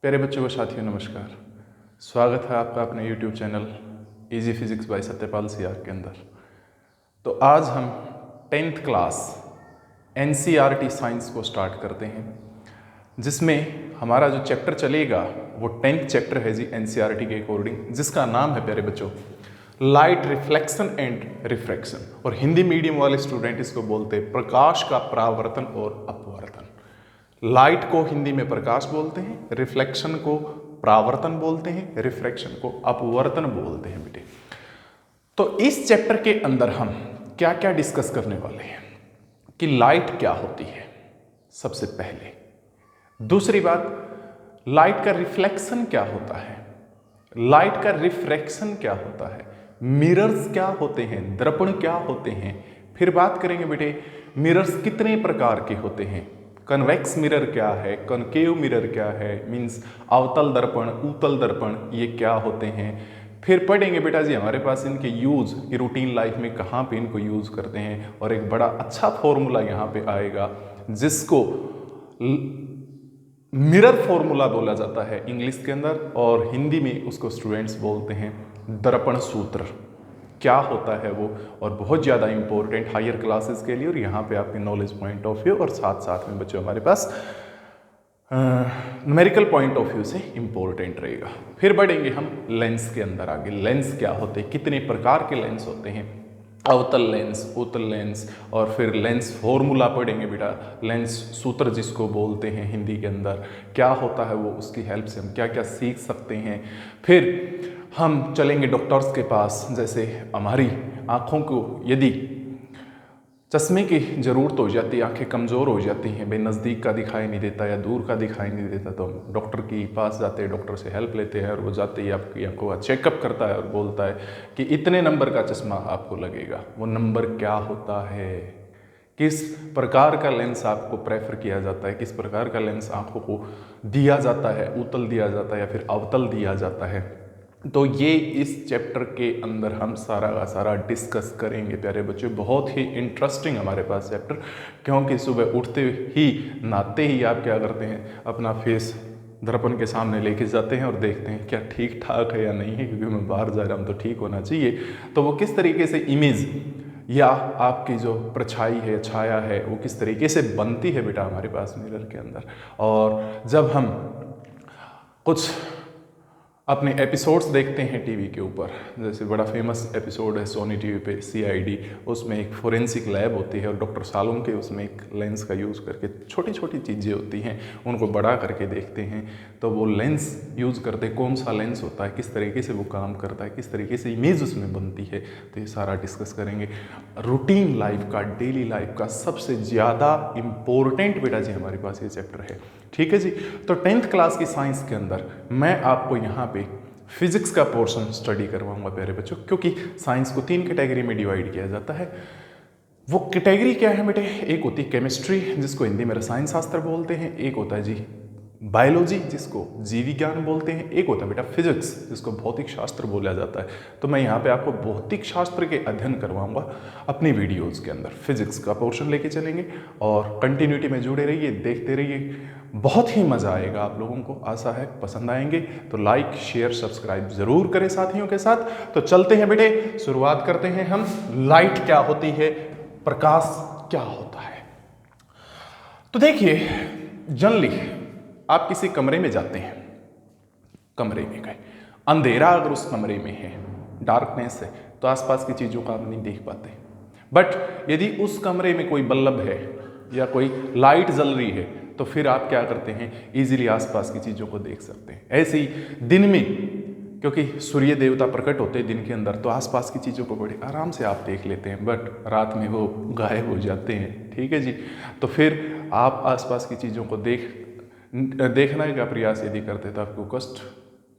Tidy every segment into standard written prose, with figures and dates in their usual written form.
प्यारे बच्चों व साथियों नमस्कार। स्वागत है आपका अपने YouTube channel easy physics bye Satyapal सियार के अंदर। तो आज हम 10th क्लास NCERT साइंस को स्टार्ट करते हैं, जिसमें हमारा जो चैप्टर चलेगा वो 10th चैप्टर है जी NCERT के अकॉर्डिंग, जिसका नाम है प्यारे बच्चों लाइट रिफ्लेक्शन एंड रिफ्रैक्शन, और हिंदी मीडियम वाले स्टूडेंट इसको बोलते हैं प्रकाश का परावर्तन और अपवर्तन। लाइट को हिंदी में प्रकाश बोलते हैं, रिफ्लेक्शन को परावर्तन बोलते हैं, रिफ्रैक्शन को अपवर्तन बोलते हैं बेटे। तो इस चैप्टर के अंदर हम क्या क्या डिस्कस करने वाले हैं कि लाइट क्या होती है सबसे पहले, दूसरी बात लाइट का रिफ्लेक्शन क्या होता है, लाइट का रिफ्रैक्शन क्या होता है, मिरर्स क्या होते हैं, दर्पण क्या होते हैं, फिर बात करेंगे बेटे मिरर्स कितने प्रकार के होते हैं, कन्वेक्स मिरर क्या है, कनकेव मिरर क्या है, मींस अवतल दर्पण, उत्तल दर्पण ये क्या होते हैं। फिर पढ़ेंगे बेटा जी हमारे पास इनके यूज़ कि रूटीन लाइफ में कहाँ पे इनको यूज़ करते हैं, और एक बड़ा अच्छा फॉर्मूला यहाँ पे आएगा जिसको मिरर फॉर्मूला बोला जाता है इंग्लिश के अंदर, और हिंदी में उसको स्टूडेंट्स बोलते हैं दर्पण सूत्र। क्या होता है वो, और बहुत ज़्यादा इंपॉर्टेंट हायर क्लासेस के लिए, और यहाँ पे आपके नॉलेज पॉइंट ऑफ व्यू और साथ साथ में बच्चों हमारे पास न्यूमेरिकल पॉइंट ऑफ व्यू से इंपॉर्टेंट रहेगा। फिर बढ़ेंगे हम लेंस के अंदर आगे, लेंस क्या होते हैं, कितने प्रकार के लेंस होते हैं, अवतल लेंस, उत्तल लेंस, और फिर लेंस फॉर्मूला पढ़ेंगे बेटा, लेंस सूत्र जिसको बोलते हैं हिंदी के अंदर क्या होता है वो, उसकी हेल्प से हम क्या क्या सीख सकते हैं। फिर हम चलेंगे डॉक्टर्स के पास, जैसे हमारी आँखों को यदि चश्मे की ज़रूरत हो जाती है, आंखें कमज़ोर हो जाती हैं, भाई नज़दीक का दिखाई नहीं देता या दूर का दिखाई नहीं देता, तो हम डॉक्टर के पास जाते हैं, डॉक्टर से हेल्प लेते हैं, और वो जाते ही आपकी आंखों का चेकअप करता है और बोलता है कि इतने नंबर का चश्मा आपको लगेगा। वो नंबर क्या होता है, किस प्रकार का लेंस आपको प्रेफर किया जाता है, किस प्रकार का लेंस आँखों को दिया जाता है, उत्तल दिया जाता है या फिर अवतल दिया जाता है, तो ये इस चैप्टर के अंदर हम सारा का सारा डिस्कस करेंगे प्यारे बच्चों। बहुत ही इंटरेस्टिंग हमारे पास चैप्टर, क्योंकि सुबह उठते ही नहाते ही आप क्या करते हैं, अपना फेस दर्पण के सामने लेके जाते हैं और देखते हैं क्या ठीक ठाक है या नहीं है, क्योंकि मैं बाहर जा रहा हूँ तो ठीक होना चाहिए। तो वो किस तरीके से इमेज या आपकी जो परछाई है, छाया है, वो किस तरीके से बनती है बेटा हमारे पास मिरर के अंदर। और जब हम कुछ अपने एपिसोड्स देखते हैं टीवी के ऊपर, जैसे बड़ा फेमस एपिसोड है सोनी टीवी पे CID, उसमें एक फोरेंसिक लैब होती है और डॉक्टर सालों के उसमें एक लेंस का यूज़ करके छोटी छोटी चीज़ें होती हैं उनको बड़ा करके देखते हैं। तो वो लेंस यूज़ करते, कौन सा लेंस होता है, किस तरीके से वो काम करता है, किस तरीके से इमेज उसमें बनती है, तो ये सारा डिस्कस करेंगे। रूटीन लाइफ का, डेली लाइफ का सबसे ज़्यादा इम्पोर्टेंट बेटा जी हमारे पास ये चैप्टर है, ठीक है जी। तो 10th क्लास की साइंस के अंदर मैं आपको यहाँ पे फिजिक्स का पोर्शन स्टडी करवाऊंगा प्यारे बच्चों, क्योंकि साइंस को 3 कैटेगरी में डिवाइड किया जाता है। वो कैटेगरी क्या है बेटे, एक होती है केमिस्ट्री जिसको हिंदी में रसायन शास्त्र बोलते हैं, एक होता है जी बायोलॉजी जिसको जीव विज्ञान बोलते हैं, एक होता है बेटा फिजिक्स जिसको भौतिक शास्त्र बोला जाता है। तो मैं यहाँ पे आपको भौतिक शास्त्र के अध्ययन करवाऊंगा अपनी वीडियोस के अंदर, फिजिक्स का पोर्शन लेके चलेंगे, और कंटिन्यूटी में जुड़े रहिए, देखते रहिए, बहुत ही मज़ा आएगा आप लोगों को, आशा है पसंद आएंगे। तो लाइक शेयर सब्सक्राइब जरूर करें साथियों के साथ। तो चलते हैं बेटे, शुरुआत करते हैं हम। लाइट क्या होती है, प्रकाश क्या होता है। तो देखिए जनरली आप किसी कमरे में जाते हैं, कमरे में गए, अंधेरा अगर उस कमरे में है, डार्कनेस है, तो आसपास की चीज़ों को आप नहीं देख पाते। बट यदि उस कमरे में कोई बल्ब है या कोई लाइट जल रही है, तो फिर आप क्या करते हैं, इजीली आसपास की चीज़ों को देख सकते हैं। ऐसे ही दिन में, क्योंकि सूर्य देवता प्रकट होते हैं दिन के अंदर, तो आसपास की चीज़ों को बड़े आराम से आप देख लेते हैं, बट रात में वो गायब हो जाते हैं, ठीक है जी। तो फिर आप आसपास की चीज़ों को देखने का प्रयास यदि करते तो आपको कष्ट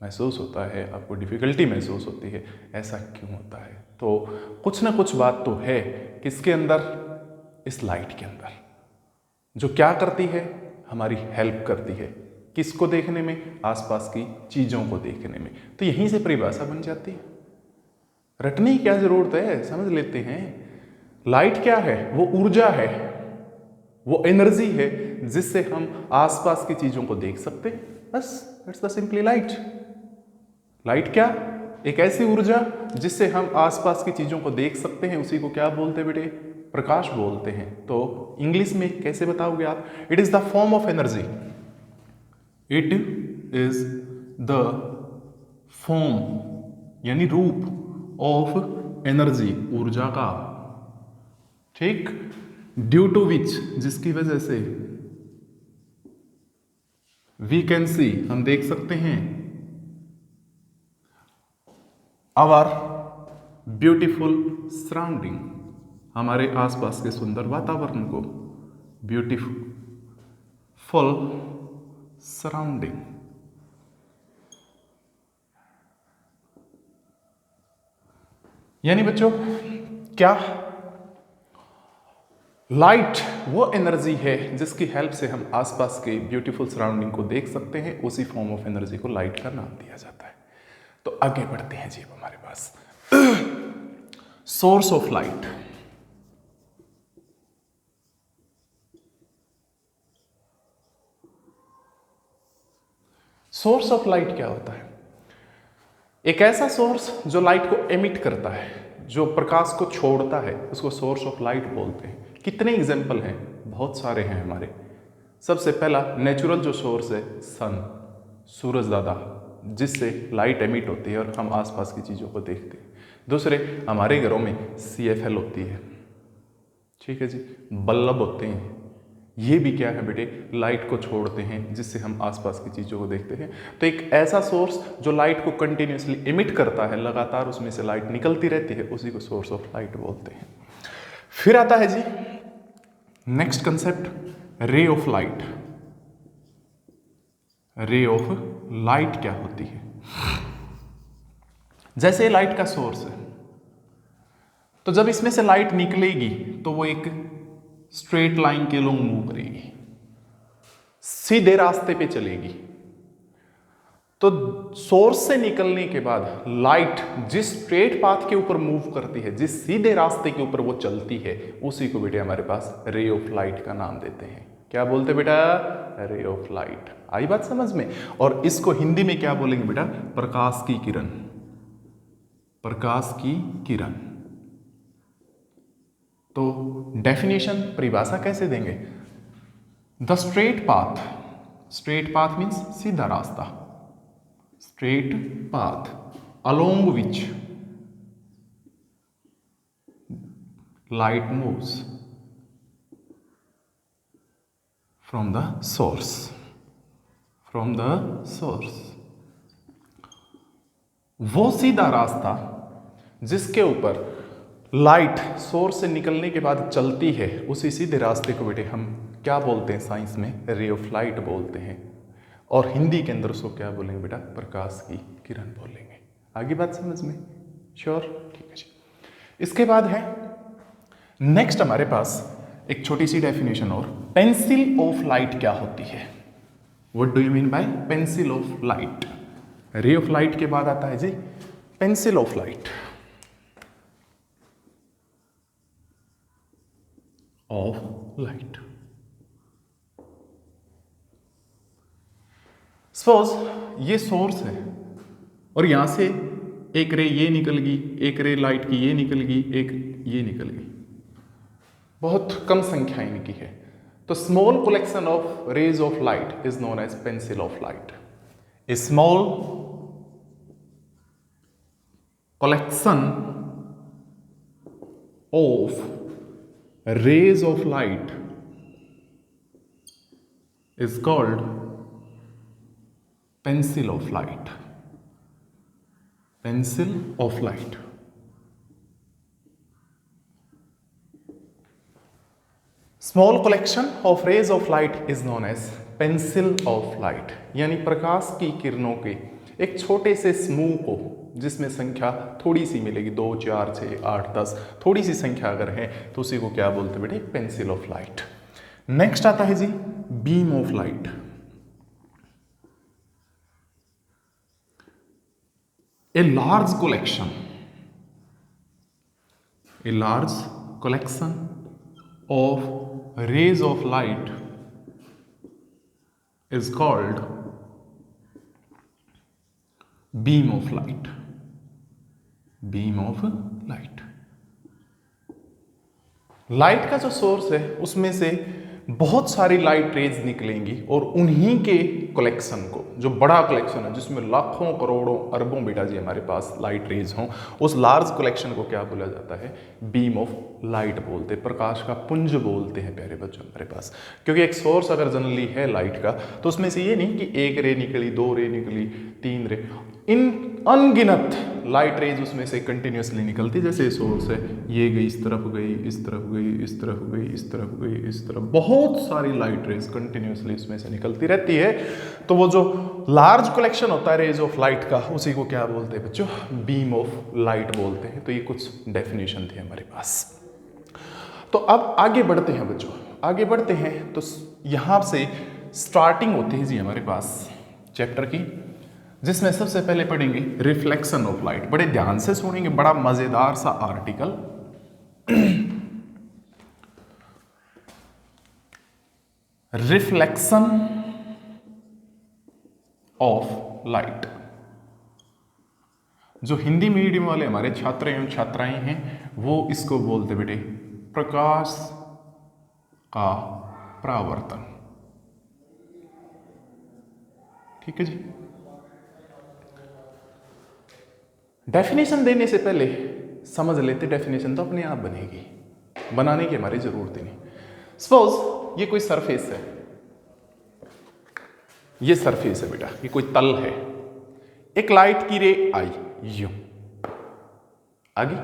महसूस होता है, आपको डिफ़िकल्टी महसूस होती है। ऐसा क्यों होता है? तो कुछ ना कुछ बात तो है किसके अंदर, इस लाइट के अंदर, जो क्या करती है, हमारी हेल्प करती है किसको देखने में, आसपास की चीज़ों को देखने में। तो यहीं से परिभाषा बन जाती है, रटने की क्या ज़रूरत है, समझ लेते हैं। लाइट क्या है, वो ऊर्जा है, वो एनर्जी है जिससे हम आसपास की चीज़ों को देख सकते हैं, बस that's the simply light. Light क्या? एक ऐसी ऊर्जा जिससे हम आसपास की चीजों को देख सकते हैं, उसी को क्या बोलते हैं बेटे? प्रकाश बोलते हैं। तो इंग्लिश में कैसे बताओगे आप? It is the form of energy. It is the form यानी रूप ऑफ एनर्जी, ऊर्जा का, ठीक, ड्यू टू विच, जिसकी वजह से वी कैन सी, हम देख सकते हैं, आवर ब्यूटिफुल सराउंडिंग, हमारे आसपास के सुंदर वातावरण को, ब्यूटीफुल सराउंडिंग। यानी बच्चों क्या? लाइट वो एनर्जी है जिसकी हेल्प से हम आसपास के ब्यूटीफुल सराउंडिंग को देख सकते हैं, उसी फॉर्म ऑफ एनर्जी को लाइट का नाम दिया जाता है। तो आगे बढ़ते हैं जी, हमारे पास source of light. Source of light क्या होता है? एक ऐसा सोर्स जो लाइट को एमिट करता है, जो प्रकाश को छोड़ता है, उसको सोर्स ऑफ लाइट बोलते हैं। कितने एग्जाम्पल हैं? बहुत सारे हैं हमारे। सबसे पहला नेचुरल जो सोर्स है, सन, सूरज दादा, जिससे लाइट एमिट होती है और हम आसपास की चीज़ों को देखते हैं। दूसरे, हमारे घरों में CFL होती है, ठीक है जी, बल्ब होते हैं, ये भी क्या है बेटे? लाइट को छोड़ते हैं, जिससे हम आसपास की चीज़ों को देखते हैं। तो एक ऐसा सोर्स जो लाइट को कंटिन्यूसली एमिट करता है, लगातार उसमें से लाइट निकलती रहती है, उसी को सोर्स ऑफ लाइट बोलते हैं। फिर आता है जी next concept, ray of light. Ray of light क्या होती है? जैसे लाइट का सोर्स है, तो जब इसमें से लाइट निकलेगी तो वो एक स्ट्रेट लाइन के लोग मूव करेगी, सीधे रास्ते पे चलेगी। तो सोर्स से निकलने के बाद लाइट जिस स्ट्रेट पाथ के ऊपर मूव करती है, जिस सीधे रास्ते के ऊपर वो चलती है, उसी को बेटे हमारे पास रे ऑफ लाइट का नाम देते हैं। क्या बोलते बेटा? रे ऑफ लाइट। आई बात समझ में? और इसको हिंदी में क्या बोलेंगे बेटा? प्रकाश की किरण। प्रकाश की किरण। तो डेफिनेशन, परिभाषा कैसे देंगे? The straight path, straight path means सीधा रास्ता, straight path along which light moves from the source, from the source. वो सीधा रास्ता जिसके ऊपर लाइट सोर्स से निकलने के बाद चलती है, उसी सीधे रास्ते को बेटे हम क्या बोलते हैं? साइंस में रे ऑफ लाइट बोलते हैं। और हिंदी के अंदर उसको क्या बोलेंगे बेटा? प्रकाश की किरण बोलेंगे। आगे बात समझ में? श्योर? ठीक है जी। इसके बाद है नेक्स्ट हमारे पास एक छोटी सी डेफिनेशन और, पेंसिल ऑफ लाइट क्या होती है? What do you mean by pencil of light? Ray of light के बाद आता है जी pencil of light. Of light, suppose ये सोर्स है और यहां से एक रे ये निकल गई, एक रे लाइट की ये निकल गई, एक ये निकल गई, बहुत कम संख्या इनकी है। तो small collection of rays of light is known as pencil of light. A small collection of rays of light is called pencil of light. Pencil of light. Small collection of rays of light is known as pencil of light. यानी प्रकाश की किरणों के एक छोटे से समूह को, जिसमें संख्या थोड़ी सी मिलेगी, 2, 4, 6, 8, 10, थोड़ी सी संख्या अगर है तो उसी को क्या बोलते हैं बेटे? Pencil of light. नेक्स्ट आता है जी beam of light. A large collection of rays of light is called beam of light, beam of light. Light का जो सोर्स है उसमें से बहुत सारी लाइट रेज निकलेंगी और उन्हीं के कलेक्शन को, जो बड़ा कलेक्शन है जिसमें लाखों करोड़ों अरबों बेटा जी हमारे पास लाइट रेज हों, उस लार्ज कलेक्शन को क्या बोला जाता है? बीम ऑफ लाइट बोलते हैं, प्रकाश का पुंज बोलते हैं प्यारे बच्चों हमारे पास। क्योंकि एक सोर्स अगर जनरली है लाइट का तो उसमें से ये नहीं कि एक रे निकली, दो रे निकली, तीन रे, इन अनगिनत लाइट रेज उसमें से कंटिन्यूसली निकलती। जैसे सोर्स है, ये गई इस तरफ, गई इस तरफ, गई इस तरफ, गई इस तरफ, गई इस तरफ, बहुत सारी लाइट रेज कंटिन्यूसली इसमें से निकलती रहती है। तो वो जो लार्ज कलेक्शन होता है रेज ऑफ लाइट का, उसी को क्या बोलते हैं बच्चों? बीम ऑफ लाइट बोलते हैं। तो ये कुछ डेफिनेशन थे हमारे पास। तो अब आगे बढ़ते हैं बच्चों, आगे बढ़ते हैं तो यहां से स्टार्टिंग होती है जी हमारे पास चैप्टर की, जिसमें सबसे पहले पढ़ेंगे रिफ्लेक्शन ऑफ लाइट। बड़े ध्यान से सुनेंगे, बड़ा मजेदार सा आर्टिकल। Reflection of light. जो हिंदी मीडियम वाले हमारे छात्र एवं छात्राएं हैं वो इसको बोलते बेटे प्रकाश का परावर्तन। ठीक है जी। डेफिनेशन देने से पहले समझ लेते, डेफिनेशन तो अपने आप बनेगी, बनाने की हमारी जरूरत ही नहीं। सपोज ये कोई सरफेस है, ये सरफेस है बेटा, ये कोई तल है, एक लाइट की रे आई, यूं आगे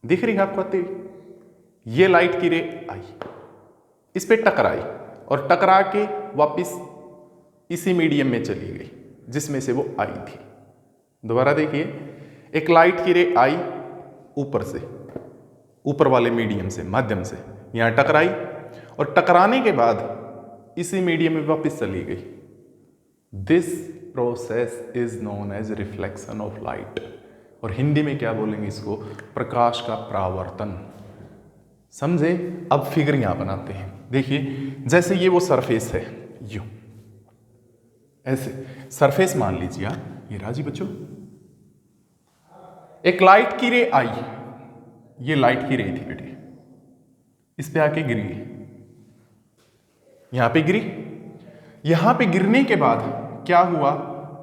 दिख रही है आपको आती, ये लाइट की रे आई, इस पे टकराई और टकरा के वापिस इसी मीडियम में चली गई जिसमें से वो आई थी। दोबारा देखिए, एक लाइट की रे आई ऊपर से, ऊपर वाले मीडियम से, माध्यम से, यहां टकराई और टकराने के बाद इसी मीडियम में वापस चली गई। This process is known as reflection of light. और हिंदी में क्या बोलेंगे इसको? प्रकाश का परावर्तन। समझे? अब फिगर यहां बनाते हैं। देखिए, जैसे ये वो सरफेस है, यूं ऐसे सरफेस मान लीजिए आप, ये राजी बच्चों, एक लाइट की रे आई, ये लाइट की रे थी बेटे, इस पे आके गिरी, यहां पे गिरी, यहां पे गिरने के बाद क्या हुआ?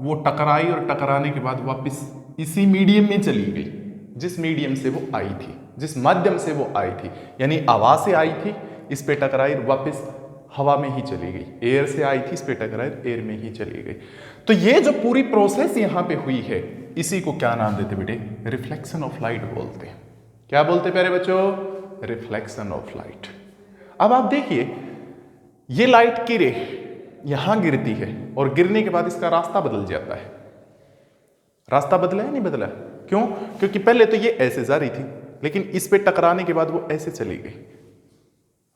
वो टकराई और टकराने के बाद वापस इसी मीडियम में चली गई जिस मीडियम से वो आई थी, जिस माध्यम से वो आई थी। यानी हवा से आई थी, इस पे टकराई और वापस हवा में ही चली गई। एयर से आई थी, इस पे टकराई, एयर में ही चली गई। तो ये जो पूरी प्रोसेस यहां पे हुई है, इसी को क्या नाम देते बेटे? रिफ्लेक्शन ऑफ लाइट बोलते हैं। क्या बोलते प्यारे बच्चों? Reflection of light. अब आप देखिए, ये लाइट की रे यहां गिरती है और गिरने के बाद इसका रास्ता बदल जाता है। रास्ता बदला है नहीं बदला? क्यों? क्योंकि पहले तो ये ऐसे जा रही थी, लेकिन इस पे टकराने के बाद वो ऐसे चली गई,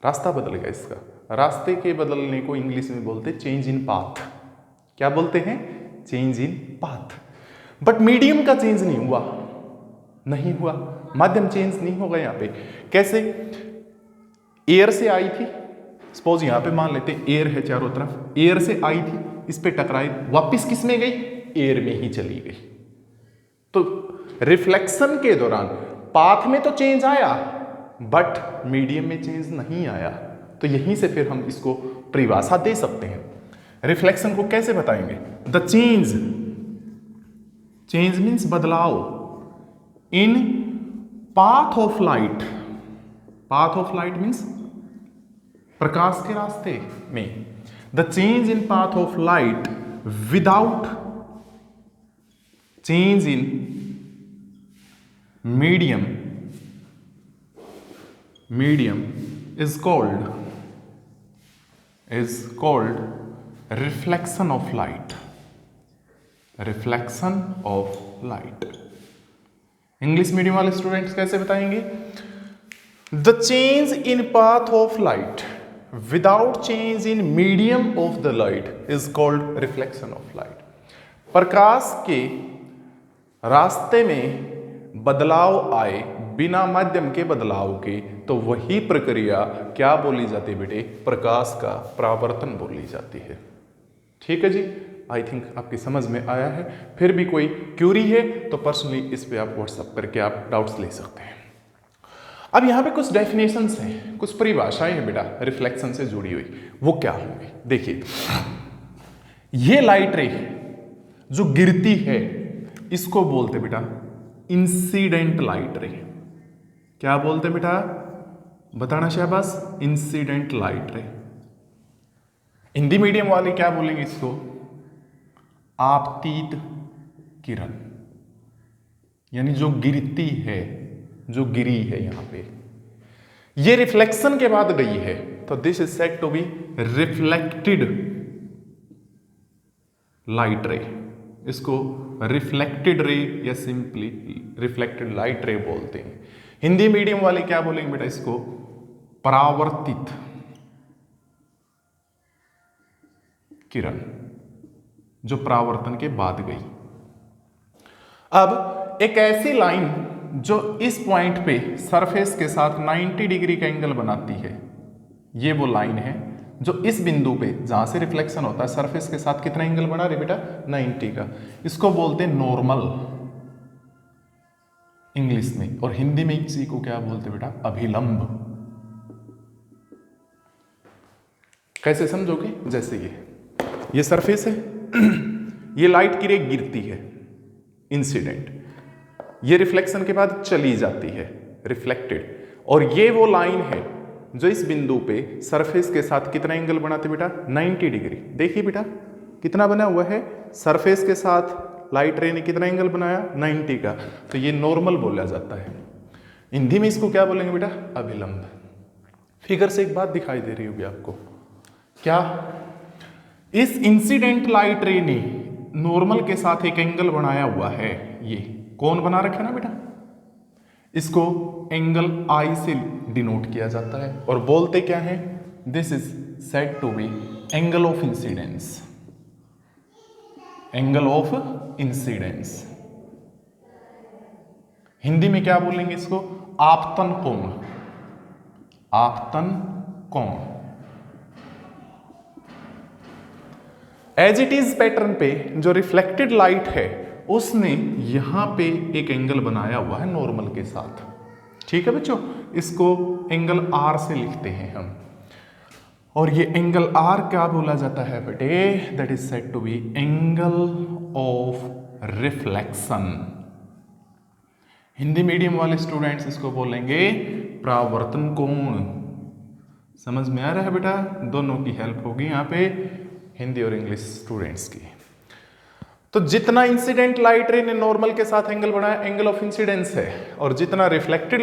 रास्ता बदल गया इसका। रास्ते के बदलने को इंग्लिश में बोलते चेंज इन पाथ। क्या बोलते हैं? Change in path. But medium का चेंज नहीं हुआ, नहीं हुआ, माध्यम चेंज नहीं होगा यहां पे। कैसे? एयर से आई थी, सपोज यहां पे मान लेते एयर है चारों तरफ, एयर से आई थी, इस पे टकराई, वापिस किस में गई? एयर में ही चली गई। तो रिफ्लेक्शन के दौरान पाथ में तो चेंज आया बट मीडियम में चेंज नहीं आया। तो यहीं से फिर हम इसको परिभाषा दे सकते हैं। रिफ्लेक्शन को कैसे बताएंगे? द चेंज, चेंज मीन्स बदलाव, in path of light. Path of light means प्रकाश के रास्ते में। The change in path of light without change in medium, medium is called reflection of light. Reflection of light. English medium वाले students कैसे बताएंगे? The change in path of light without change in medium of the light is called reflection of light. प्रकाश के रास्ते में बदलाव आए बिना माध्यम के बदलाव के, तो वही प्रक्रिया क्या बोली जाती है बेटे? प्रकाश का परावर्तन बोली जाती है। ठीक है जी। आई थिंक आपकी समझ में आया है। फिर भी कोई क्यूरी है तो पर्सनली इस पे आप व्हाट्सअप करके आप डाउट्स ले सकते हैं। अब यहाँ पे कुछ डेफिनेशंस हैं, कुछ परिभाषाएं हैं बेटा रिफ्लेक्शन से जुड़ी हुई, वो क्या होंगी? देखिए, ये लाइट रे जो गिरती है इसको बोलते बेटा इंसिडेंट लाइट रे। क्या बोलते बेटा? बताना शाबाश। इंसिडेंट लाइट रे। हिंदी मीडियम वाले क्या बोलेंगे इसको? आपतित किरण, यानी जो गिरती है, जो गिरी है यहां पे, ये रिफ्लेक्शन के बाद गई है तो this is said to be reflected light ray. इसको रिफ्लेक्टेड रे या सिंपली रिफ्लेक्टेड लाइट रे बोलते हैं। हिंदी मीडियम वाले क्या बोलेंगे बेटा? इसको परावर्तित किरण, जो परावर्तन के बाद गई। अब एक ऐसी लाइन जो इस पॉइंट पे सरफेस के साथ 90 डिग्री का एंगल बनाती है, ये वो लाइन है जो इस बिंदु पे जहां से रिफ्लेक्शन होता है सरफेस के साथ कितना एंगल बना रही बेटा? 90 का। इसको बोलते हैं नॉर्मल इंग्लिश में, और हिंदी में इसी को क्या बोलते बेटा? अभिलंब। कैसे समझोगे? जैसे ये सरफेस है, ये लाइट की रे गिरती है, इंसिडेंट, ये रिफ्लेक्शन के बाद चली जाती है, रिफ्लेक्टेड, और ये वो लाइन है जो इस बिंदु पे सरफेस के साथ कितना एंगल बनाते बेटा? 90 डिग्री। देखिए बेटा कितना बना हुआ है, सरफेस के साथ लाइट रे ने कितना एंगल बनाया? 90 का, तो ये नॉर्मल बोला जाता है। हिंदी में इसको क्या बोलेंगे बेटा? अभिलंब। फिगर से एक बात दिखाई दे रही होगी आपको, क्या? इस इंसिडेंट लाइट रे ने नॉर्मल के साथ एक एंगल बनाया हुआ है, ये कौन बना रखा है ना बेटा? इसको एंगल आई से डिनोट किया जाता है और बोलते क्या है? This is said to be angle of incidence. Angle of incidence. Hindi में क्या बोलेंगे इसको? आपतन कोण। आपतन कोण। एज इट इज पैटर्न पे जो रिफ्लेक्टेड लाइट है उसने यहां पे एक एंगल बनाया हुआ है नॉर्मल के साथ। ठीक है बच्चों, इसको एंगल आर से लिखते हैं हम, और ये एंगल आर क्या बोला जाता है बेटे? That is said to be angle of reflection. Hindi medium वाले स्टूडेंट्स इसको बोलेंगे परावर्तन कोण। समझ में आ रहा है बेटा? दोनों की हेल्प होगी यहां पे, हिंदी और इंग्लिश स्टूडेंट्स की। तो जितना इंसिडेंट लाइट रे ने नॉर्मल के साथ एंगल बनाया, एंगल ऑफ इंसिडेंस है, और जितना रिफ्लेक्टेड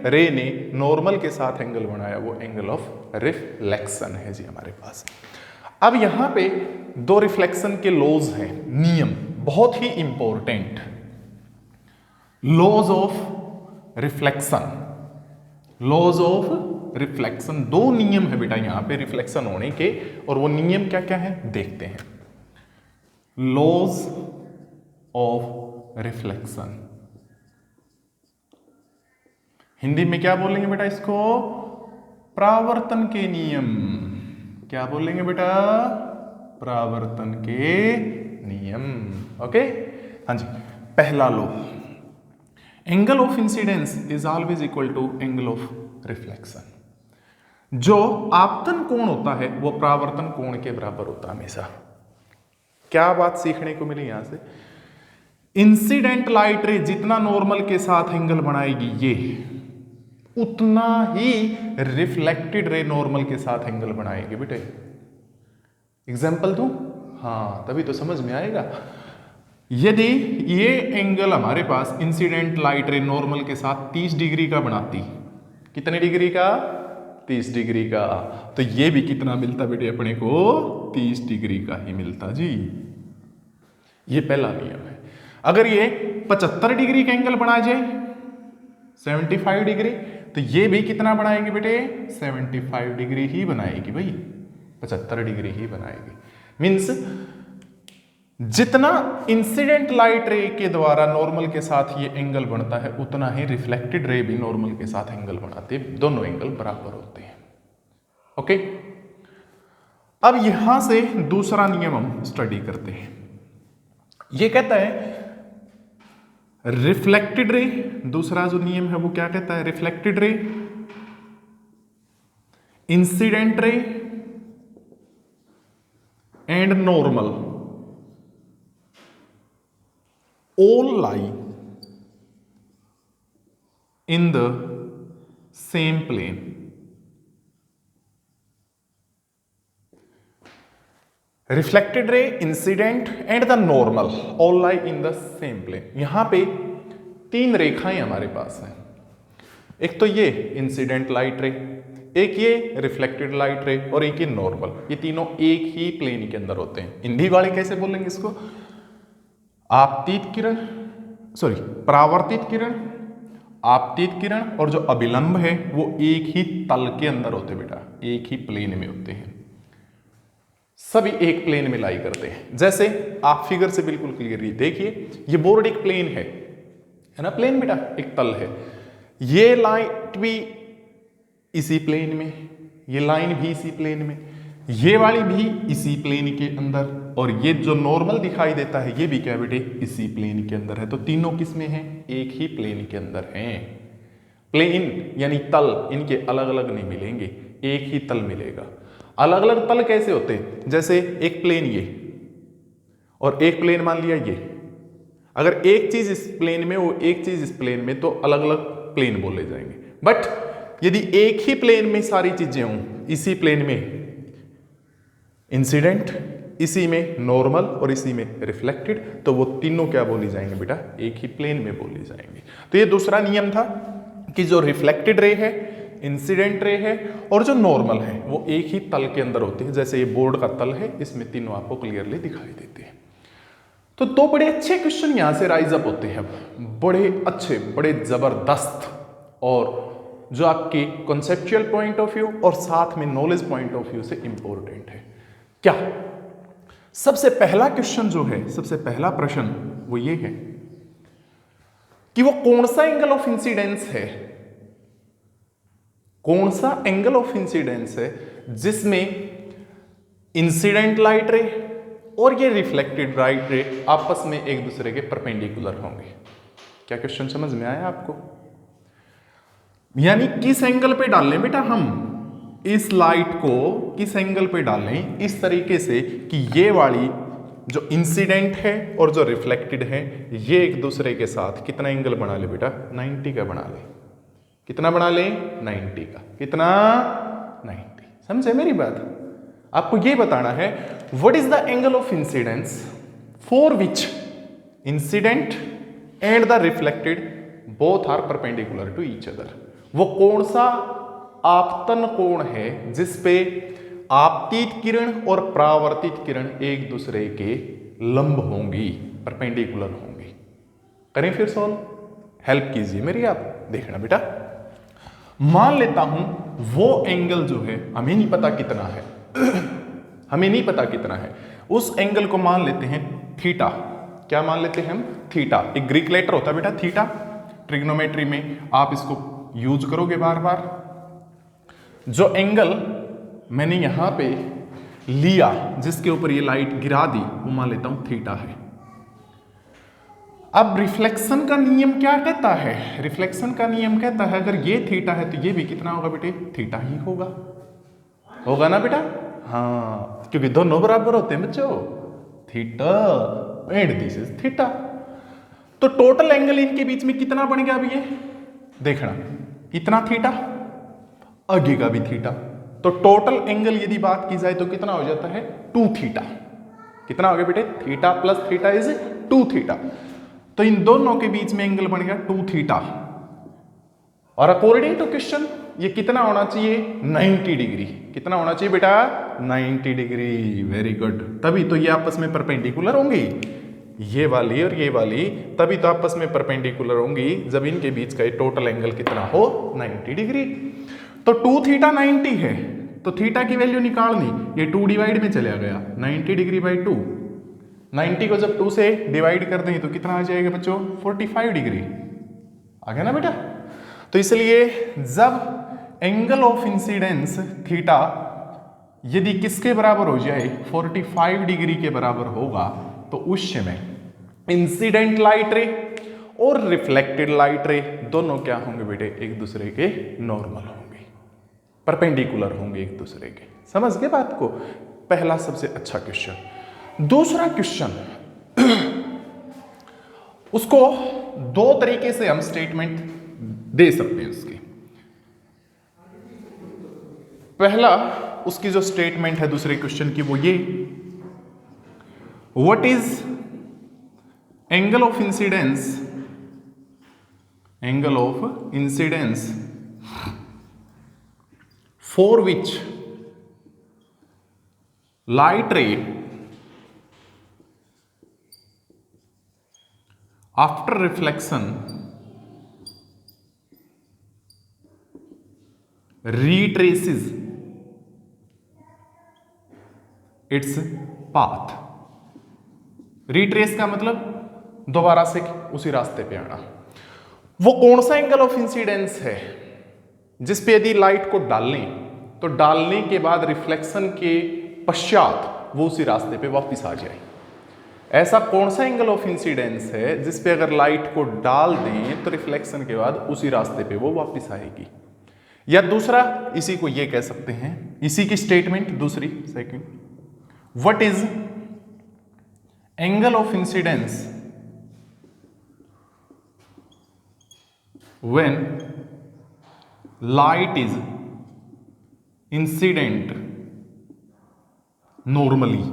रे ने नॉर्मल के साथ एंगल बनाया वो एंगल ऑफ रिफ्लेक्शन है जी हमारे पास। अब यहां पे दो रिफ्लेक्शन के लॉज हैं, नियम बहुत ही important. Laws of reflection, laws of reflection, दो नियम है बेटा यहां पे रिफ्लेक्शन होने के, और वो नियम क्या क्या है देखते हैं। लॉज ऑफ रिफ्लेक्शन, हिंदी में क्या बोलेंगे बेटा इसको? परावर्तन के नियम। क्या बोलेंगे बेटा? परावर्तन के नियम। ओके, हाँ जी। पहला law, angle of incidence is always equal to angle of reflection. जो आपतन कोण होता है वो परावर्तन कोण के बराबर होता है हमेशा। क्या बात सीखने को मिली यहां से? इंसिडेंट लाइट रे जितना नॉर्मल के साथ एंगल बनाएगी ये, उतना ही रिफ्लेक्टेड रे नॉर्मल के साथ एंगल बनाएगी बेटे। एग्जाम्पल दूं? हाँ, तभी तो समझ में आएगा। यदि ये एंगल हमारे पास इंसिडेंट लाइट रे नॉर्मल के साथ 30 डिग्री का बनाती, कितने डिग्री का? 30 डिग्री का, तो ये भी कितना मिलता बेटे अपने को? 30 डिग्री का ही मिलता जी। ये पहला नियम है। अगर ये 75 डिग्री का एंगल बना जाए, 75 डिग्री, तो ये भी कितना बनाएगी बेटे? 75 डिग्री ही बनाएगी भाई, 75 डिग्री ही बनाएगी। मीन्स जितना इंसिडेंट लाइट रे के द्वारा नॉर्मल के साथ ये एंगल बनता है उतना ही रिफ्लेक्टेड रे भी नॉर्मल के साथ एंगल बनाते हैं, दोनों एंगल बराबर होते हैं। ओके, अब यहां से दूसरा नियम हम स्टडी करते हैं। ये कहता है रिफ्लेक्टेड रे, दूसरा जो नियम है वो क्या कहता है, reflected ray, incident ray and normal all lie in the same plane। Reflected ray, incident and the normal all lie in the same plane. यहां पे तीन रेखाएं हमारे पास हैं, एक तो ये इंसिडेंट लाइट रे, एक ये रिफ्लेक्टेड लाइट रे और एक ये नॉर्मल। ये तीनों एक ही प्लेन के अंदर होते हैं। हिंदी वाले कैसे बोलेंगे इसको, आपतित किरण, सॉरी परावर्तित किरण, आपतित किरण और जो अभिलंब है वो एक ही तल के अंदर होते हैं बेटा, एक ही प्लेन में होते हैं, सभी एक प्लेन में लाई करते हैं। जैसे आप फिगर से बिल्कुल क्लियरली देखिए, ये बोर्ड एक प्लेन है ना, प्लेन बेटा एक तल है, ये लाइट भी इसी प्लेन में, ये लाइन भी इसी प्लेन में, ये वाली भी इसी प्लेन के अंदर, और ये जो नॉर्मल दिखाई देता है ये भी क्या बेटे इसी प्लेन के अंदर है। तो तीनों किस में हैं, एक ही प्लेन के अंदर हैं। प्लेन यानी तल इनके अलग अलग नहीं मिलेंगे, एक ही तल मिलेगा। अलग अलग तल कैसे होते हैं, जैसे एक प्लेन ये और एक प्लेन मान लिया ये, अगर एक चीज इस प्लेन में वो एक चीज इस प्लेन में तो अलग अलग प्लेन बोले जाएंगे। बट यदि एक ही प्लेन में सारी चीजें हों, इसी प्लेन में इंसिडेंट, इसी में नॉर्मल और इसी में रिफ्लेक्टेड, तो वो तीनों क्या बोली जाएंगे बेटा, एक ही प्लेन में बोली जाएंगे। तो ये दूसरा नियम था कि जो रिफ्लेक्टेड रे है, इंसिडेंट रे है और जो नॉर्मल है वो एक ही तल के अंदर होते हैं। जैसे ये बोर्ड का तल है, इसमें तीनों आपको क्लियरली दिखाई देते हैं। तो दो बड़े अच्छे क्वेश्चन यहां से राइज अप होते हैं, बड़े अच्छे, बड़े जबरदस्त, और जो आपके कॉन्सेप्चुअल पॉइंट ऑफ व्यू और साथ में नॉलेज पॉइंट ऑफ व्यू से इंपॉर्टेंट है। क्या सबसे पहला क्वेश्चन जो है, सबसे पहला प्रश्न वो ये है कि वो कौन सा एंगल ऑफ इंसिडेंस है, कौन सा एंगल ऑफ इंसिडेंस है जिसमें इंसिडेंट लाइट रे और ये रिफ्लेक्टेड लाइट रे आपस में एक दूसरे के परपेंडिकुलर होंगे। क्या क्वेश्चन समझ में आया आपको, यानी किस एंगल पे डाल लें बेटा हम इस लाइट को, किस एंगल पे डालें इस तरीके से कि ये वाली जो इंसिडेंट है और जो रिफ्लेक्टेड है ये एक दूसरे के साथ कितना एंगल बना ले बेटा, 90 का बना ले। कितना बना ले, 90 का। कितना, 90। समझे मेरी बात, आपको ये बताना है what is the angle of incidence for which incident and the reflected both are perpendicular to each other. वो कौन सा आपतन कोण है जिसपे आपतित किरण और परावर्तित किरण एक दूसरे के लंब होंगी, परपेंडिकुलर होंगी। करें फिर सॉल्व, हेल्प कीजिए मेरी, आप देखना बेटा। मान लेता हूं वो एंगल जो है हमें नहीं पता कितना है हमें नहीं पता कितना है, उस एंगल को मान लेते हैं थीटा। क्या मान लेते हैं हम, थीटा। एक ग्रीक लेटर होता है बेटा थीटा, ट्रिग्नोमेट्री में आप इसको यूज करोगे बार बार। जो एंगल मैंने यहां पे लिया जिसके ऊपर ये लाइट गिरा दी वो मान लेता हूं थीटा है। अब रिफ्लेक्शन का नियम क्या कहता है, रिफ्लेक्शन का नियम कहता है अगर ये थीटा है तो ये भी कितना होगा बेटे, थीटा ही होगा। होगा ना बेटा, हाँ, क्योंकि दोनों बराबर होते हैं बच्चों, theta and this is theta. तो टोटल एंगल इनके बीच में कितना बन गया अभी ये देखना, इतना थीटा, आगे का भी थीटा। तो टोटल एंगल यदि बात की जाए तो कितना हो जाता है, 2 थीटा। कितना हो गया बेटे, theta plus theta is 2 theta. तो इन दोनों के बीच में एंगल बन गया 2 थीटा। और अकॉर्डिंग टू क्वेश्चन ये कितना होना चाहिए, 90 डिग्री। कितना होना चाहिए बेटा, 90 डिग्री। Very good. तभी तो ये आपस में परपेंडिकुलर होंगी, ये वाली और ये वाली, तभी तो आपस में परपेंडिकुलर होंगी जब इनके बीच का टोटल एंगल कितना हो, 90 डिग्री। तो 2 थीटा 90 है, तो थीटा की वैल्यू निकालनी, ये 2 डिवाइड में चला गया, 90 डिग्री बाई 2। 90 को जब 2 से डिवाइड कर दें तो कितना आ जाएगा बच्चों, 45 डिग्री। आ गया ना बेटा। तो इसलिए जब एंगल ऑफ इंसिडेंस थीटा यदि किसके बराबर हो जाए, 45 डिग्री के बराबर होगा, तो उस समय इंसिडेंट लाइट रे और रिफ्लेक्टेड लाइट रे दोनों क्या होंगे बेटे, एक दूसरे के नॉर्मल होंगे, परपेंडिकुलर होंगे एक दूसरे के। समझ गए बात को? पहला सबसे अच्छा क्वेश्चन। दूसरा क्वेश्चन उसको दो तरीके से हम स्टेटमेंट दे सकते हैं उसकी। पहला उसकी जो स्टेटमेंट है दूसरे क्वेश्चन की वो ये, what is angle of incidence, angle of incidence for which light रे after reflection retraces its path। Retrace का मतलब दोबारा से उसी रास्ते पे आना। वो कौन सा एंगल ऑफ इंसिडेंस है जिस पे यदि लाइट को डालें तो डालने के बाद रिफ्लेक्शन के पश्चात वो उसी रास्ते पे वापस आ जाए। ऐसा कौन सा एंगल ऑफ इंसिडेंस है जिस पे अगर लाइट को डाल दें तो रिफ्लेक्शन के बाद उसी रास्ते पे वो वापस आएगी। या दूसरा इसी को ये कह सकते हैं, इसी की स्टेटमेंट दूसरी second, what is angle of incidence when light is incident normally.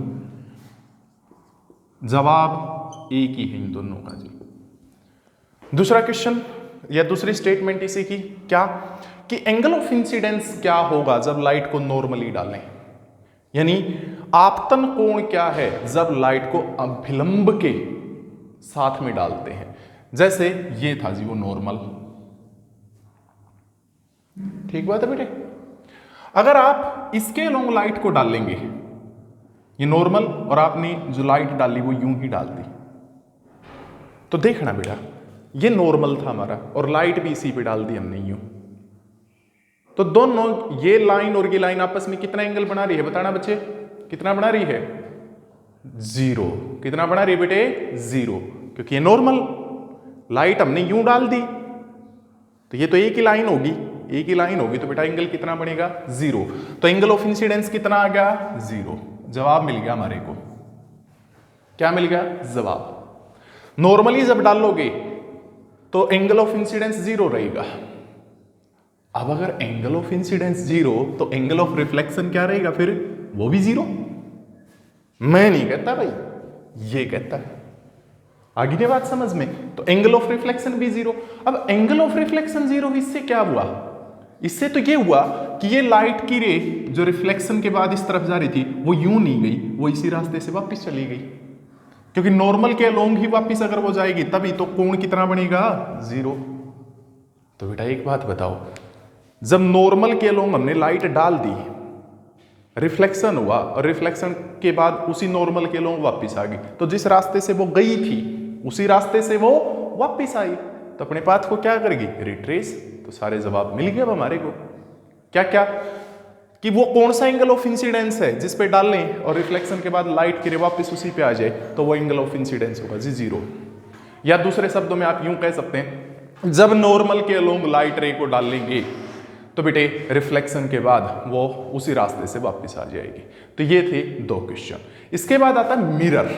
जवाब एक ही है इन दोनों का जी। दूसरा क्वेश्चन या दूसरी स्टेटमेंट इसी की क्या, कि एंगल ऑफ इंसिडेंस क्या होगा जब लाइट को नॉर्मली डालें, यानी आपतन कोण क्या है जब लाइट को अभिलंब के साथ में डालते हैं। जैसे ये था जी वो नॉर्मल, ठीक बात है बेटे। अगर आप इसके अलोंग लाइट को डालेंगे, ये नॉर्मल, और आपने जो लाइट डाली वो यूं ही डाल दी, तो देखना बेटा ये नॉर्मल था हमारा और लाइट भी इसी पे डाल दी हमने यूं, तो दोनों ये लाइन और ये लाइन आपस में कितना एंगल बना रही है बताना बच्चे, कितना बना रही है, जीरो। कितना बना रही है बेटे, जीरो, क्योंकि ये नॉर्मल लाइट हमने यूं डाल दी, तो ये तो एक ही लाइन होगी, एक ही लाइन होगी, तो बेटा एंगल कितना बनेगा, जीरो। तो एंगल ऑफ इंसिडेंस कितना आ गया, जीरो। जवाब मिल गया हमारे को, क्या मिल गया, जवाब। नॉर्मली जब डालोगे तो एंगल ऑफ इंसिडेंस जीरो रहेगा। अब अगर एंगल ऑफ इंसिडेंस जीरो तो एंगल ऑफ रिफ्लेक्शन क्या रहेगा, फिर वो भी जीरो। मैं नहीं कहता भाई, ये कहता है। आगे नहीं बात समझ में? तो एंगल ऑफ रिफ्लेक्शन भी जीरो। अब एंगल ऑफ रिफ्लेक्शन जीरो, इससे क्या हुआ, इससे तो ये हुआ कि ये लाइट की रे जो रिफ्लेक्शन के बाद इस तरफ जा रही थी वो यूं नहीं गई, वो इसी रास्ते से वापस चली गई, क्योंकि नॉर्मल के अलोंग ही वापस अगर वो जाएगी तभी तो कोण कितना बनेगा, जीरो। तो बेटा एक बात बताओ, जब नॉर्मल के अलोंग हमने लाइट डाल दी, रिफ्लेक्शन हुआ और रिफ्लेक्शन के बाद उसी नॉर्मल के अलोंग वापस आ गई, तो जिस रास्ते से वो गई थी उसी रास्ते से वो वापस आई, तो अपने पाथ को क्या करेगी, रिट्रेस। तो सारे जवाब मिल गए अब हमारे को। क्या क्या, कि वो कौन सा एंगल ऑफ इंसिडेंस है जिस पे डालने और रिफ्लेक्शन के बाद लाइट की रे वापस उसी पे आ जाए, तो वो एंगल ऑफ इंसिडेंस होगा जी, जीरो। या दूसरे शब्दों में आप यूं कह सकते हैं, जब नॉर्मल के अलोंग लाइट रे को डालेंगे तो बेटे रिफ्लेक्शन के बाद वो उसी रास्ते से वापस आ जाएगी। तो ये थे दो क्वेश्चन। इसके बाद आता है मिरर,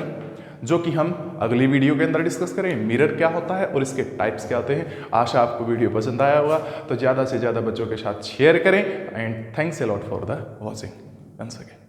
जो कि हम अगली वीडियो के अंदर डिस्कस करें। मिरर क्या होता है और इसके टाइप्स क्या होते हैं। आशा आपको वीडियो पसंद आया होगा, तो ज़्यादा से ज़्यादा बच्चों के साथ शेयर करें। And thanks a lot for the watching once again.